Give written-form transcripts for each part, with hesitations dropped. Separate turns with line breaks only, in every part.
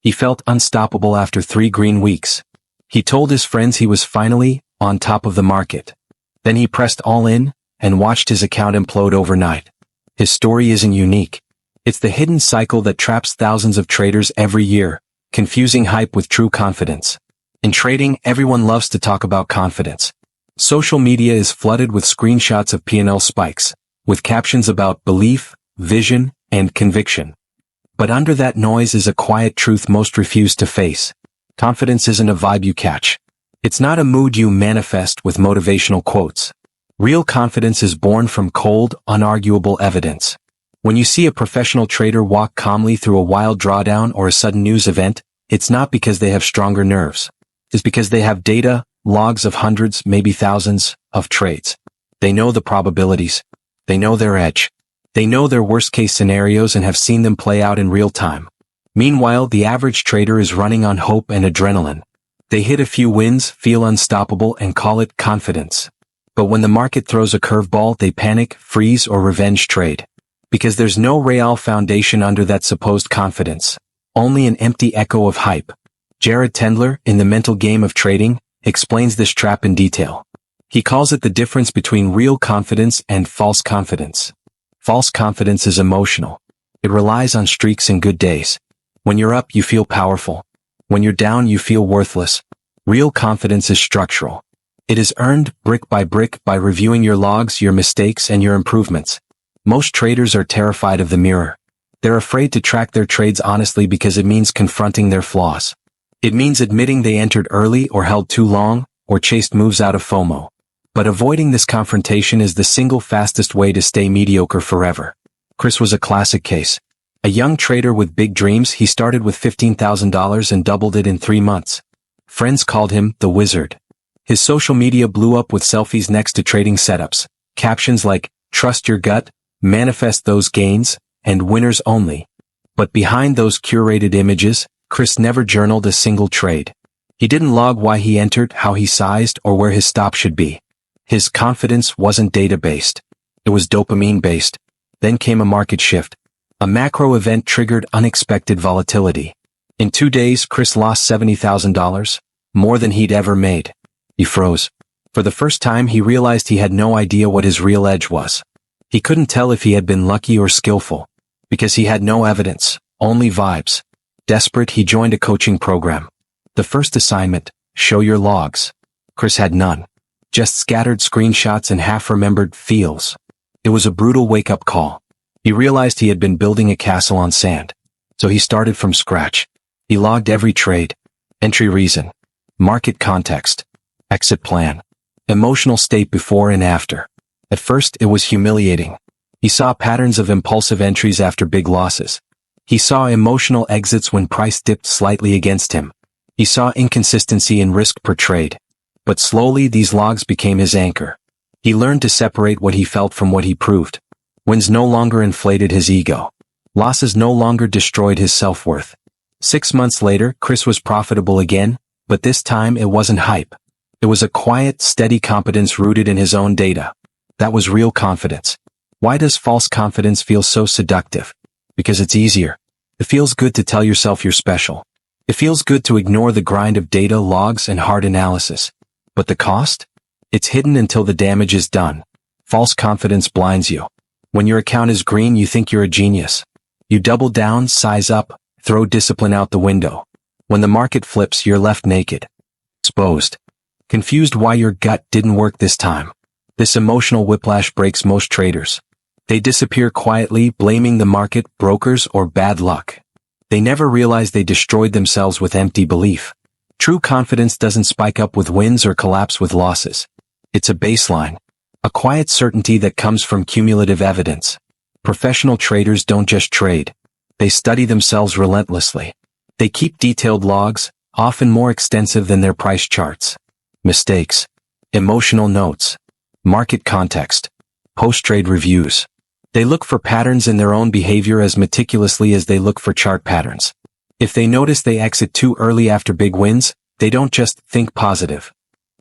He felt unstoppable after 3 green weeks. He told his friends he was finally on top of the market. Then he pressed all in and watched his account implode overnight. His story isn't unique. It's the hidden cycle that traps thousands of traders every year, confusing hype with true confidence. In trading, everyone loves to talk about confidence. Social media is flooded with screenshots of P&L spikes, with captions about belief, vision, and conviction. But under that noise is a quiet truth most refuse to face. Confidence isn't a vibe you catch. It's not a mood you manifest with motivational quotes. Real confidence is born from cold, unarguable evidence. When you see a professional trader walk calmly through a wild drawdown or a sudden news event, it's not because they have stronger nerves. It's because they have data, logs of hundreds, maybe thousands, of trades. They know the probabilities. They know their edge. They know their worst-case scenarios and have seen them play out in real time. Meanwhile, the average trader is running on hope and adrenaline. They hit a few wins, feel unstoppable, and call it confidence. But when the market throws a curveball, they panic, freeze, or revenge trade. Because there's no real foundation under that supposed confidence. Only an empty echo of hype. Jared Tendler, in The Mental Game of Trading, explains this trap in detail. He calls it the difference between real confidence and false confidence. False confidence is emotional. It relies on streaks and good days. When you're up, you feel powerful. When you're down, you feel worthless. Real confidence is structural. It is earned brick by reviewing your logs, your mistakes, and your improvements. Most traders are terrified of the mirror. They're afraid to track their trades honestly because it means confronting their flaws. It means admitting they entered early or held too long, or chased moves out of FOMO. But avoiding this confrontation is the single fastest way to stay mediocre forever. Chris was a classic case. A young trader with big dreams, he started with $15,000 and doubled it in 3 months. Friends called him the wizard. His social media blew up with selfies next to trading setups, captions like, "Trust your gut," "Manifest those gains," and "Winners only." But behind those curated images, Chris never journaled a single trade. He didn't log why he entered, how he sized, or where his stop should be. His confidence wasn't data-based. It was dopamine-based. Then came a market shift. A macro event triggered unexpected volatility. In 2 days, Chris lost $70,000, more than he'd ever made. He froze. For the first time, he realized he had no idea what his real edge was. He couldn't tell if he had been lucky or skillful, because he had no evidence, only vibes. Desperate, he joined a coaching program. The first assignment, show your logs. Chris had none. Just scattered screenshots and half-remembered feels. It was a brutal wake-up call. He realized he had been building a castle on sand. So he started from scratch. He logged every trade, entry reason, market context, exit plan, emotional state before and after. At first, it was humiliating. He saw patterns of impulsive entries after big losses. He saw emotional exits when price dipped slightly against him. He saw inconsistency in risk per trade. But slowly these logs became his anchor. He learned to separate what he felt from what he proved. Wins no longer inflated his ego. Losses no longer destroyed his self-worth. 6 months later, Chris was profitable again, but this time it wasn't hype. It was a quiet, steady competence rooted in his own data. That was real confidence. Why does false confidence feel so seductive? Because it's easier. It feels good to tell yourself you're special. It feels good to ignore the grind of data, logs, and hard analysis. But the cost? It's hidden until the damage is done. False confidence blinds you. When your account is green, you think you're a genius. You double down, size up, throw discipline out the window. When the market flips, you're left naked. Exposed. Confused why your gut didn't work this time. This emotional whiplash breaks most traders. They disappear quietly, blaming the market, brokers, or bad luck. They never realize they destroyed themselves with empty belief. True confidence doesn't spike up with wins or collapse with losses. It's a baseline. A quiet certainty that comes from cumulative evidence. Professional traders don't just trade. They study themselves relentlessly. They keep detailed logs, often more extensive than their price charts. Mistakes. Emotional notes. Market context. Post-trade reviews. They look for patterns in their own behavior as meticulously as they look for chart patterns. If they notice they exit too early after big wins, they don't just think positive.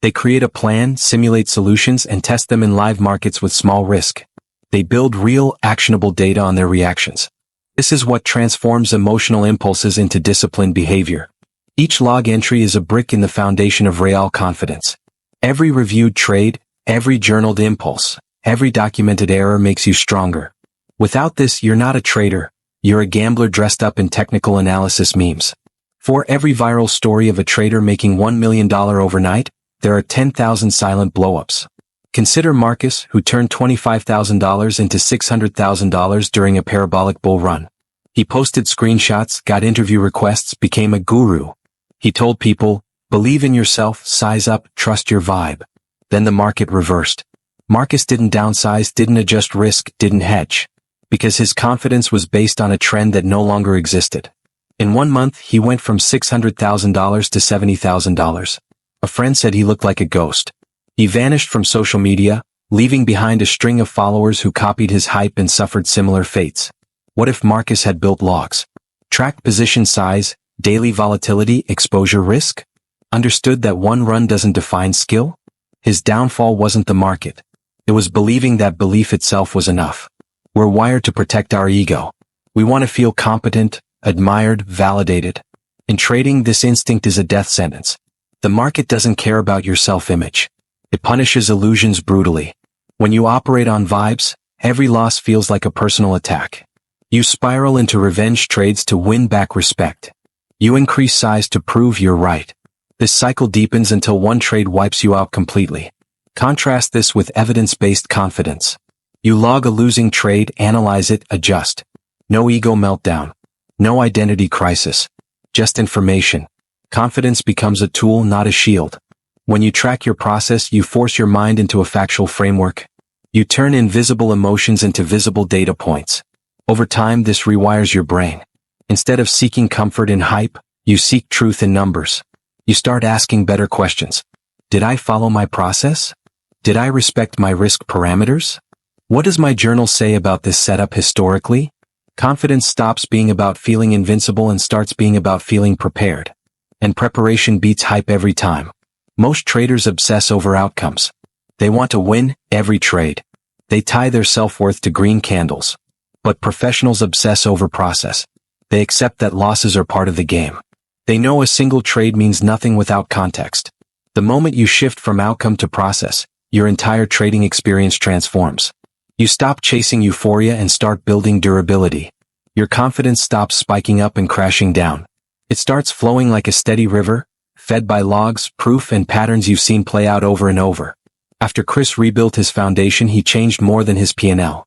They create a plan, simulate solutions, and test them in live markets with small risk. They build real, actionable data on their reactions. This is what transforms emotional impulses into disciplined behavior. Each log entry is a brick in the foundation of real confidence. Every reviewed trade, every journaled impulse, every documented error makes you stronger. Without this, you're not a trader, you're a gambler dressed up in technical analysis memes. For every viral story of a trader making $1 million overnight, there are 10,000 silent blowups. Consider Marcus, who turned $25,000 into $600,000 during a parabolic bull run. He posted screenshots, got interview requests, became a guru. He told people, believe in yourself, size up, trust your vibe. Then the market reversed. Marcus didn't downsize, didn't adjust risk, didn't hedge. Because his confidence was based on a trend that no longer existed. In 1 month, he went from $600,000 to $70,000. A friend said he looked like a ghost. He vanished from social media, leaving behind a string of followers who copied his hype and suffered similar fates. What if Marcus had built logs? Tracked position size, daily volatility, exposure risk? Understood that one run doesn't define skill? His downfall wasn't the market. It was believing that belief itself was enough. We're wired to protect our ego. We want to feel competent, admired, validated. In trading, this instinct is a death sentence. The market doesn't care about your self-image. It punishes illusions brutally. When you operate on vibes, every loss feels like a personal attack. You spiral into revenge trades to win back respect. You increase size to prove you're right. This cycle deepens until one trade wipes you out completely. Contrast this with evidence-based confidence. You log a losing trade, analyze it, adjust. No ego meltdown. No identity crisis. Just information. Confidence becomes a tool, not a shield. When you track your process, you force your mind into a factual framework. You turn invisible emotions into visible data points. Over time, this rewires your brain. Instead of seeking comfort in hype, you seek truth in numbers. You start asking better questions. Did I follow my process? Did I respect my risk parameters? What does my journal say about this setup historically? Confidence stops being about feeling invincible and starts being about feeling prepared. And preparation beats hype every time. Most traders obsess over outcomes. They want to win every trade. They tie their self-worth to green candles. But professionals obsess over process. They accept that losses are part of the game. They know a single trade means nothing without context. The moment you shift from outcome to process, your entire trading experience transforms. You stop chasing euphoria and start building durability. Your confidence stops spiking up and crashing down. It starts flowing like a steady river, fed by logs, proof, and patterns you've seen play out over and over. After Chris rebuilt his foundation, he changed more than his P&L.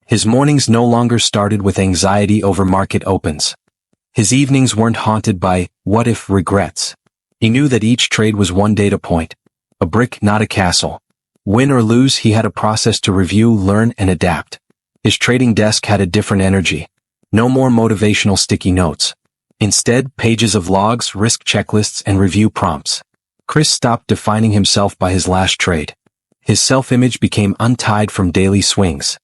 His mornings no longer started with anxiety over market opens. His evenings weren't haunted by what-if regrets. He knew that each trade was one data point, a brick, not a castle. Win or lose, he had a process to review, learn, and adapt. His trading desk had a different energy. No more motivational sticky notes. Instead, pages of logs, risk checklists, and review prompts. Chris stopped defining himself by his last trade. His self-image became untied from daily swings.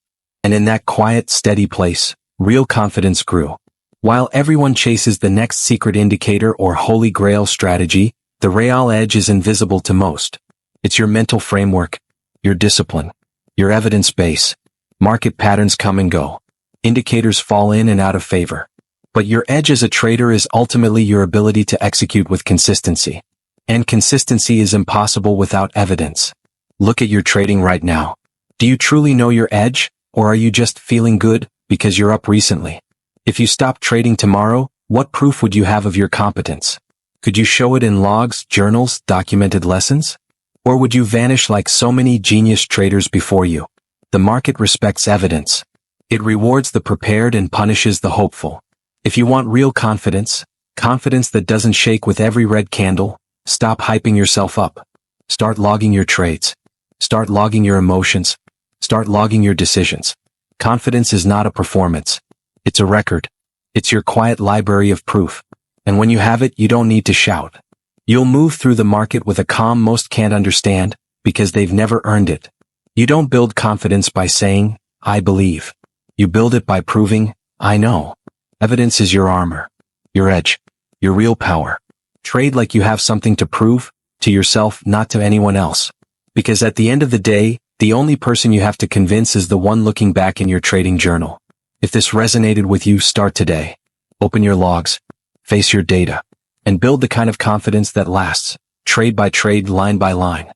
And in that quiet, steady place, real confidence grew. While everyone chases the next secret indicator or holy grail strategy, the real edge is invisible to most. It's your mental framework, your discipline, your evidence base. Market patterns come and go. Indicators fall in and out of favor. But your edge as a trader is ultimately your ability to execute with consistency. And consistency is impossible without evidence. Look at your trading right now. Do you truly know your edge, or are you just feeling good because you're up recently? If you stopped trading tomorrow, what proof would you have of your competence? Could you show it in logs, journals, documented lessons? Or would you vanish like so many genius traders before you? The market respects evidence. It rewards the prepared and punishes the hopeful. If you want real confidence, confidence that doesn't shake with every red candle, stop hyping yourself up. Start logging your trades. Start logging your emotions. Start logging your decisions. Confidence is not a performance. It's a record. It's your quiet library of proof. And when you have it, you don't need to shout. You'll move through the market with a calm most can't understand, because they've never earned it. You don't build confidence by saying, I believe. You build it by proving, I know. Evidence is your armor, your edge, your real power. Trade like you have something to prove, to yourself, not to anyone else. Because at the end of the day, the only person you have to convince is the one looking back in your trading journal. If this resonated with you, start today. Open your logs, face your data, and build the kind of confidence that lasts, trade by trade, line by line.